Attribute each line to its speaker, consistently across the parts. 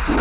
Speaker 1: Hai,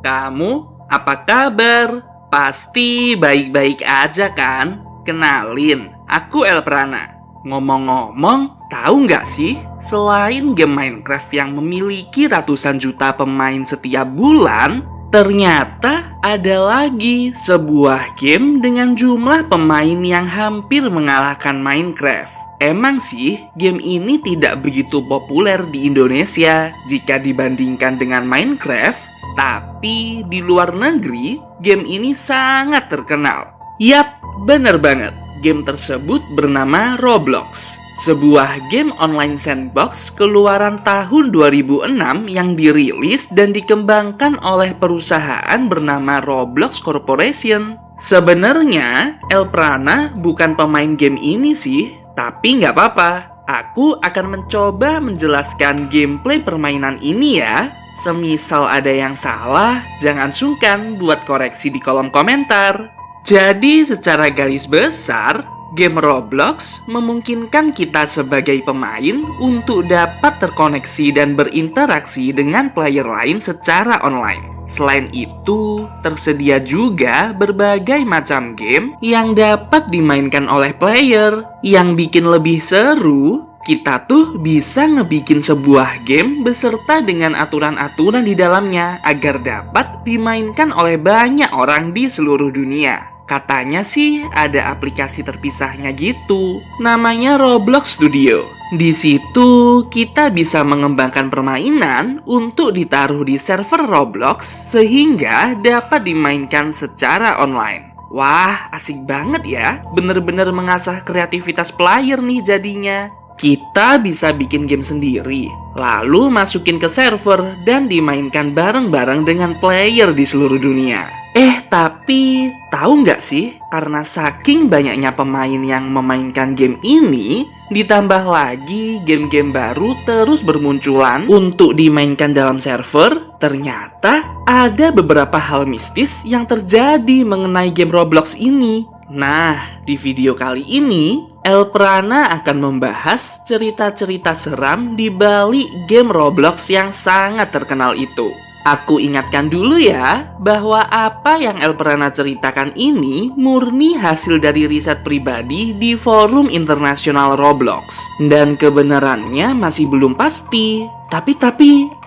Speaker 1: kamu apa kabar? Pasti baik-baik aja kan? Kenalin, aku Elprana. Ngomong-ngomong, tahu nggak sih? Selain game Minecraft yang memiliki ratusan juta pemain setiap bulan, ternyata ada lagi sebuah game dengan jumlah pemain yang hampir mengalahkan Minecraft. Emang sih, game ini tidak begitu populer di Indonesia jika dibandingkan dengan Minecraft, tapi di luar negeri, game ini sangat terkenal. Yap, bener banget. Game tersebut bernama Roblox, sebuah game online sandbox keluaran tahun 2006 yang dirilis dan dikembangkan oleh perusahaan bernama Roblox Corporation. Sebenarnya, Elprana bukan pemain game ini sih, tapi nggak apa-apa. Aku akan mencoba menjelaskan gameplay permainan ini ya. Semisal ada yang salah, jangan sungkan buat koreksi di kolom komentar. Jadi secara garis besar, game Roblox memungkinkan kita sebagai pemain untuk dapat terkoneksi dan berinteraksi dengan player lain secara online. Selain itu, tersedia juga berbagai macam game yang dapat dimainkan oleh player. Yang bikin lebih seru, kita tuh bisa ngebikin sebuah game beserta dengan aturan-aturan di dalamnya agar dapat dimainkan oleh banyak orang di seluruh dunia. Katanya sih ada aplikasi terpisahnya gitu, namanya Roblox Studio. Di situ kita bisa mengembangkan permainan untuk ditaruh di server Roblox sehingga dapat dimainkan secara online. Wah, asik banget ya, bener-bener mengasah kreativitas player nih jadinya. Kita bisa bikin game sendiri, lalu masukin ke server dan dimainkan bareng-bareng dengan player di seluruh dunia. Tapi tahu nggak sih, karena saking banyaknya pemain yang memainkan game ini, ditambah lagi game-game baru terus bermunculan untuk dimainkan dalam server, ternyata ada beberapa hal mistis yang terjadi mengenai game Roblox ini. Nah, di video kali ini, Elprana akan membahas cerita-cerita seram di balik game Roblox yang sangat terkenal itu. Aku ingatkan dulu ya, bahwa apa yang Elprana ceritakan ini murni hasil dari riset pribadi di forum internasional Roblox. Dan kebenarannya masih belum pasti. Tapi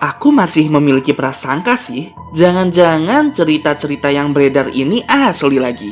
Speaker 1: aku masih memiliki prasangka sih. Jangan-jangan cerita-cerita yang beredar ini asli lagi.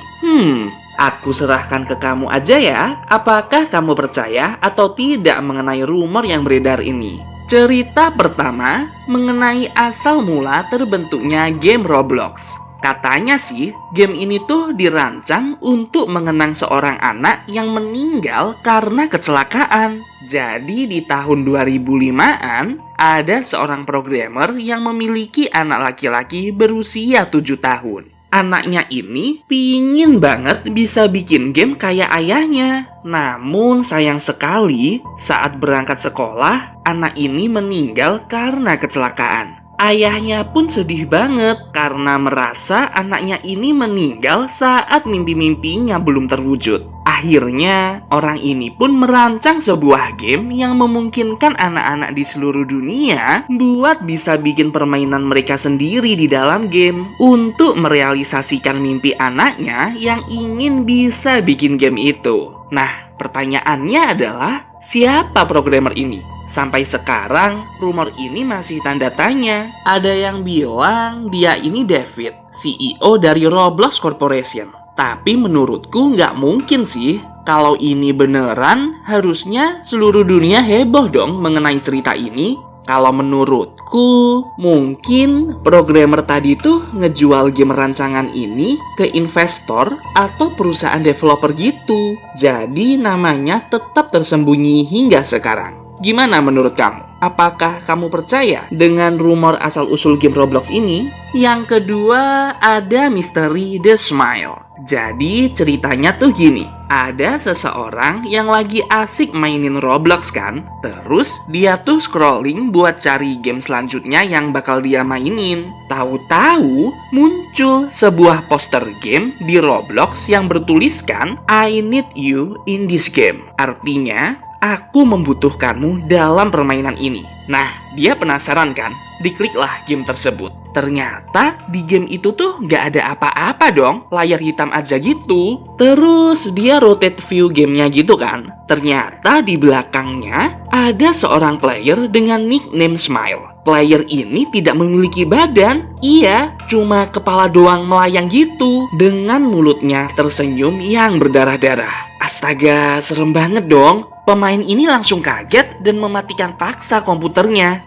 Speaker 1: Aku serahkan ke kamu aja ya, apakah kamu percaya atau tidak mengenai rumor yang beredar ini. Cerita pertama mengenai asal mula terbentuknya game Roblox. Katanya sih, game ini tuh dirancang untuk mengenang seorang anak yang meninggal karena kecelakaan. Jadi di tahun 2005-an, ada seorang programmer yang memiliki anak laki-laki berusia 7 tahun. Anaknya ini pingin banget bisa bikin game kayak ayahnya. Namun sayang sekali, saat berangkat sekolah, anak ini meninggal karena kecelakaan. Ayahnya pun sedih banget karena merasa anaknya ini meninggal saat mimpi-mimpinya belum terwujud. Akhirnya, orang ini pun merancang sebuah game yang memungkinkan anak-anak di seluruh dunia buat bisa bikin permainan mereka sendiri di dalam game untuk merealisasikan mimpi anaknya yang ingin bisa bikin game itu. Nah, pertanyaannya adalah, siapa programmer ini? Sampai sekarang, rumor ini masih tanda tanya. Ada yang bilang dia ini David, CEO dari Roblox Corporation. Tapi menurutku nggak mungkin sih. Kalau ini beneran, harusnya seluruh dunia heboh dong mengenai cerita ini. Kalau menurutku, mungkin programmer tadi tuh ngejual game rancangan ini ke investor atau perusahaan developer gitu. Jadi namanya tetap tersembunyi hingga sekarang. Gimana menurut kamu? Apakah kamu percaya dengan rumor asal-usul game Roblox ini? Yang kedua, ada misteri The Smile. Jadi ceritanya tuh gini, ada seseorang yang lagi asik mainin Roblox kan, terus dia tuh scrolling buat cari game selanjutnya yang bakal dia mainin. Tahu-tahu muncul sebuah poster game di Roblox yang bertuliskan I need you in this game. Artinya, aku membutuhkanmu dalam permainan ini. Nah, dia penasaran kan? Dikliklah game tersebut. Ternyata di game itu tuh nggak ada apa-apa dong, layar hitam aja gitu. Terus dia rotate view gamenya gitu kan. Ternyata di belakangnya ada seorang player dengan nickname Smile. Player ini tidak memiliki badan, iya, cuma kepala doang melayang gitu. Dengan mulutnya tersenyum yang berdarah-darah. Astaga, serem banget dong. Pemain ini langsung kaget dan mematikan paksa komputernya.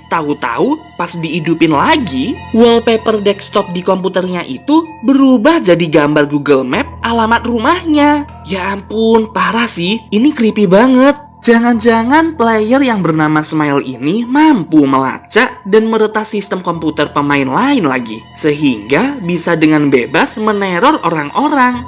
Speaker 1: Tahu-tahu pas dihidupin lagi, wallpaper desktop di komputernya itu berubah jadi gambar Google Map alamat rumahnya. Ya ampun, parah sih. Ini creepy banget. Jangan-jangan player yang bernama Smile ini mampu melacak dan meretas sistem komputer pemain lain lagi, sehingga bisa dengan bebas meneror orang-orang.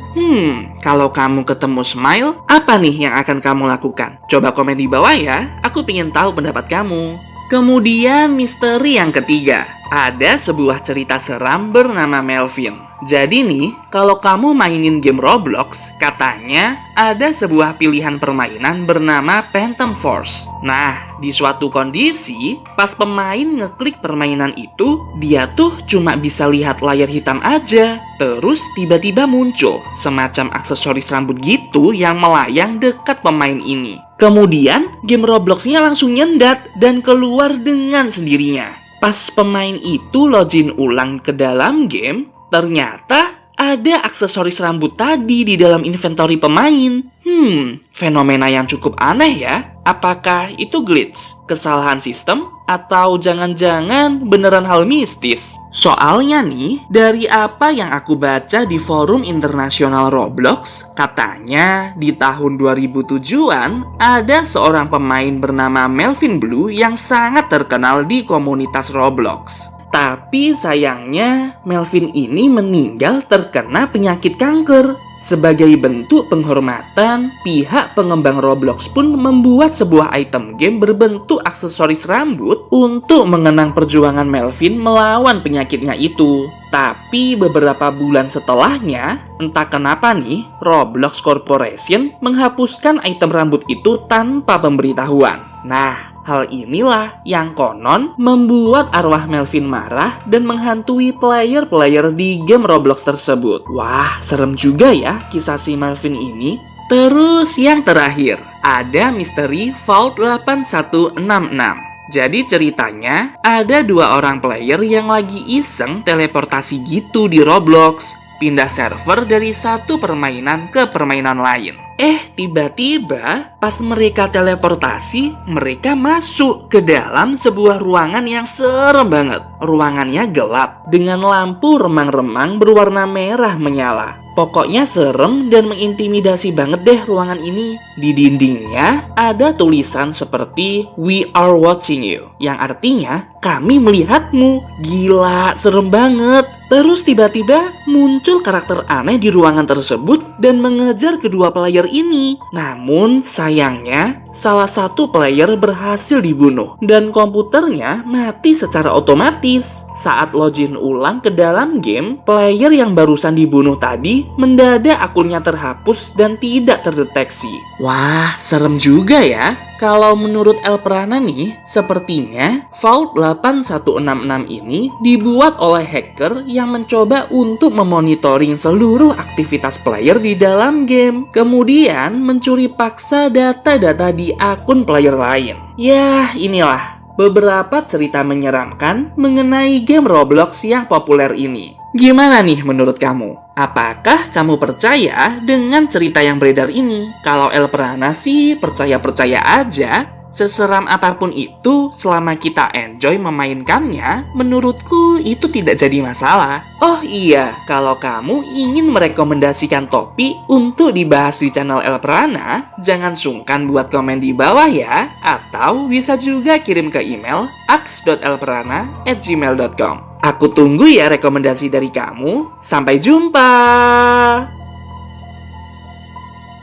Speaker 1: Kalau kamu ketemu Smile, apa nih yang akan kamu lakukan? Coba komen di bawah ya, aku pengen tahu pendapat kamu. Kemudian misteri yang ketiga, ada sebuah cerita seram bernama Melvin. Jadi nih, kalau kamu mainin game Roblox, katanya ada sebuah pilihan permainan bernama Phantom Force. Nah, di suatu kondisi, pas pemain ngeklik permainan itu, dia tuh cuma bisa lihat layar hitam aja. Terus tiba-tiba muncul semacam aksesoris rambut gitu yang melayang dekat pemain ini. Kemudian, game Roblox-nya langsung nyendat dan keluar dengan sendirinya. Pas pemain itu login ulang ke dalam game, ternyata ada aksesoris rambut tadi di dalam inventory pemain. Fenomena yang cukup aneh ya. Apakah itu glitch, kesalahan sistem, atau jangan-jangan beneran hal mistis? Soalnya nih, dari apa yang aku baca di forum internasional Roblox, katanya di tahun 2007-an ada seorang pemain bernama Melvin Blue yang sangat terkenal di komunitas Roblox. Tapi sayangnya Melvin ini meninggal terkena penyakit kanker. Sebagai bentuk penghormatan, pihak pengembang Roblox pun membuat sebuah item game berbentuk aksesoris rambut untuk mengenang perjuangan Melvin melawan penyakitnya itu. Tapi beberapa bulan setelahnya, entah kenapa nih, Roblox Corporation menghapuskan item rambut itu tanpa pemberitahuan. Nah, hal inilah yang konon membuat arwah Melvin marah dan menghantui player-player di game Roblox tersebut. Wah, serem juga ya kisah si Melvin ini. Terus yang terakhir, ada misteri Vault 8166. Jadi ceritanya, ada dua orang player yang lagi iseng teleportasi gitu di Roblox. Pindah server dari satu permainan ke permainan lain. Tiba-tiba pas mereka teleportasi, mereka masuk ke dalam sebuah ruangan yang serem banget. Ruangannya gelap dengan lampu remang-remang berwarna merah menyala. Pokoknya serem dan mengintimidasi banget deh ruangan ini. Di dindingnya ada tulisan seperti We are watching you, yang artinya kami melihatmu. Gila, serem banget. Terus tiba-tiba muncul karakter aneh di ruangan tersebut dan mengejar kedua player ini. Namun sayangnya salah satu player berhasil dibunuh dan komputernya mati secara otomatis. Saat login ulang ke dalam game, player yang barusan dibunuh tadi mendadak akunnya terhapus dan tidak terdeteksi. Wah, serem juga ya. Kalau menurut Elprana nih, sepertinya Vault 8166 ini dibuat oleh hacker yang mencoba untuk memonitoring seluruh aktivitas player di dalam game, kemudian mencuri paksa data-data di akun player lain. Yah, inilah beberapa cerita menyeramkan mengenai game Roblox yang populer ini. Gimana nih menurut kamu? Apakah kamu percaya dengan cerita yang beredar ini? Kalau Elprana sih percaya-percaya aja. Seseram apapun itu, selama kita enjoy memainkannya, menurutku itu tidak jadi masalah. Oh iya, kalau kamu ingin merekomendasikan topik untuk dibahas di channel Elprana, jangan sungkan buat komen di bawah ya. Atau bisa juga kirim ke email aks.elprana@gmail.com. Aku tunggu ya rekomendasi dari kamu. Sampai jumpa.